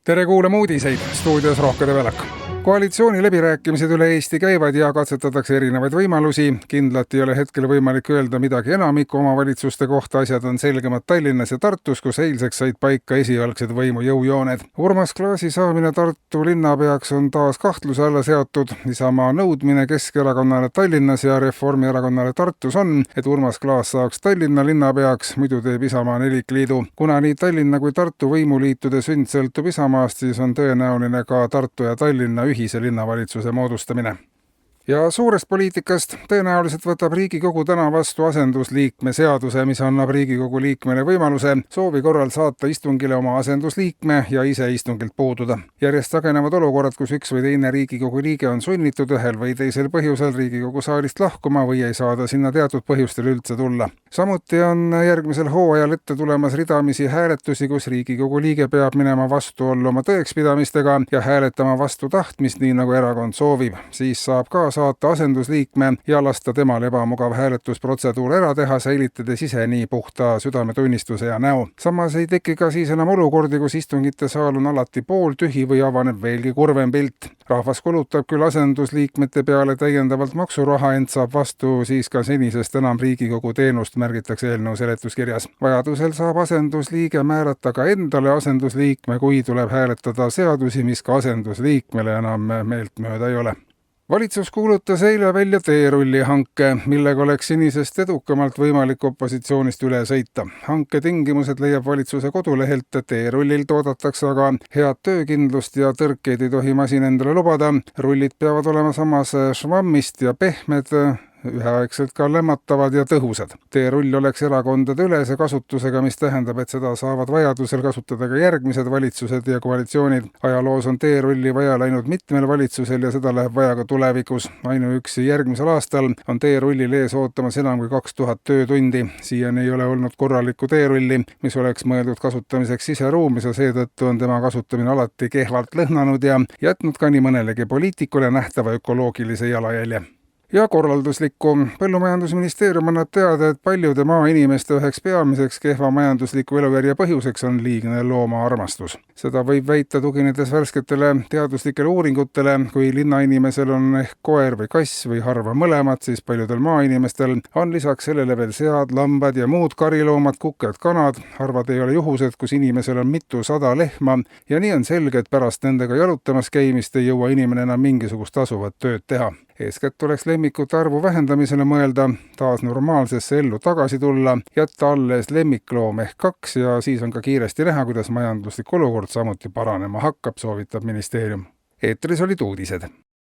Tere kuulama uudiseid, stuudios Rohkede Välak. Koalitsiooni läbirääkimised üle Eesti käivad ja katsetatakse erinevaid võimalusi. Kindlalt ei ole hetkel võimalik öelda midagi enamiku omavalitsuste kohta. Asjad on selgemad Tallinnas ja Tartus, kus eilseks said paika esialgsed võimu jõujooned. Urmas Klaasi saamine Tartu linnapeaks on taas kahtluse alla seotud. Isamaa nõudmine Keskerakonnale Tallinnas ja Reformierakonnale Tartus on, et Urmas Klaas saaks Tallinna linnapeaks, muidu teeb Isamaa nelikliidu. Kuna nii Tallinna kui Tartu võimuliitude sünd sõltub Isamaast, siis on tõenäoline ka Tartu ja Tallinna ühise linnavalitsuse moodustamine. Ja suurest poliitikast tõenäoliselt võtab Riigikogu täna vastu asendusliikme seaduse, mis annab Riigikogu liikmele võimaluse soovi korral saata istungile oma asendusliikme ja ise istungilt puududa. Järjest sagenevad olukorrad, kus üks või teine Riigikogu liige on sunnitud ühel või teisel põhjusel Riigikogu saalist lahkuma või ei saada sinna teatud põhjustel üldse tulla. Samuti on järgmisel hooajal ette tulemas ridamisi hääletusi, kus Riigikogu liige peab minema vastuollu oma tõekspidamistega ja hääletama vastu tahtmist, nii nagu erakond soovib. Siis saab ka saata asendusliikme ja lasta temal ebamugav hääletusprotseduur ära teha, säilitades ise nii puhta südametunnistuse ja näo. Samas ei teki ka siis enam olukordi, kus istungite saal on alati pooltühi või avaneb veelgi kurvem pilt. Rahvas kulutab küll asendusliikmete peale täiendavalt maksuraha, ent saab vastu siis ka senisest enam Riigikogu teenust, märgitakse eelnõu seletuskirjas. Vajadusel saab asendusliige määrata ka endale asendusliikme, kui tuleb hääletada seadusi, mis ka asendusliikmele enam meeltmööda ei ole. Valitsus kuulutas eile välja teerullihanke, millega oleks senisest edukamalt võimalik opositsioonist üle sõita. Hanke tingimused leiab valitsuse kodulehelt, et teerullil toodetakse aga head töökindlust ja tõrkeid ei tohi masin endale lubada. Rullid peavad olema samas švammist ja pehmed, üheaegselt ka lämmatavad ja tõhusad. Teerull oleks erakondade ülese kasutusega, mis tähendab, et seda saavad vajadusel kasutada ka järgmised valitsused ja koalitsioonid. Ajaloos on teerulli vaja läinud mitmel valitsusel ja seda läheb vaja ka tulevikus. Ainuüksi järgmisel aastal on teerullil ees ootamas enam kui 2000 töötundi. Siiani ei ole olnud korralikku teerulli, mis oleks mõeldud kasutamiseks siseruumis ja seetõttu on tema kasutamine alati kehvalt lõhnanud ja jätnud ka nii mõnelegi poliitikule nähtava ökoloogilise jalajälje. Ja korralduslikku. Põllumajandusministeerium annab teada, et paljude maainimeste üheks peamiseks kehva majandusliku elujärje põhjuseks on liigne loomaarmastus. Seda võib väita tuginedes värsketele teaduslikele uuringutele. Kui linnainimesel on ehk koer või kass või harva mõlemad, siis paljudel maainimestel on lisaks sellele veel sead, lambad ja muud kariloomad, kuked, kanad. Harvad ei ole juhused, kus inimesel on mitusada lehma ja nii on selge, et pärast nendega jalutamas käimist ei jõua inimene enam mingisugust tasuvat tööd teha. Eeskätt tuleks lemmikute arvu vähendamisele mõelda, taas normaalsesse ellu tagasi tulla, jätta alles lemmikloom ehk 2 ja siis on ka kiiresti näha, kuidas majanduslik olukord samuti paranema hakkab, soovitab ministeerium. Eetris olid uudised.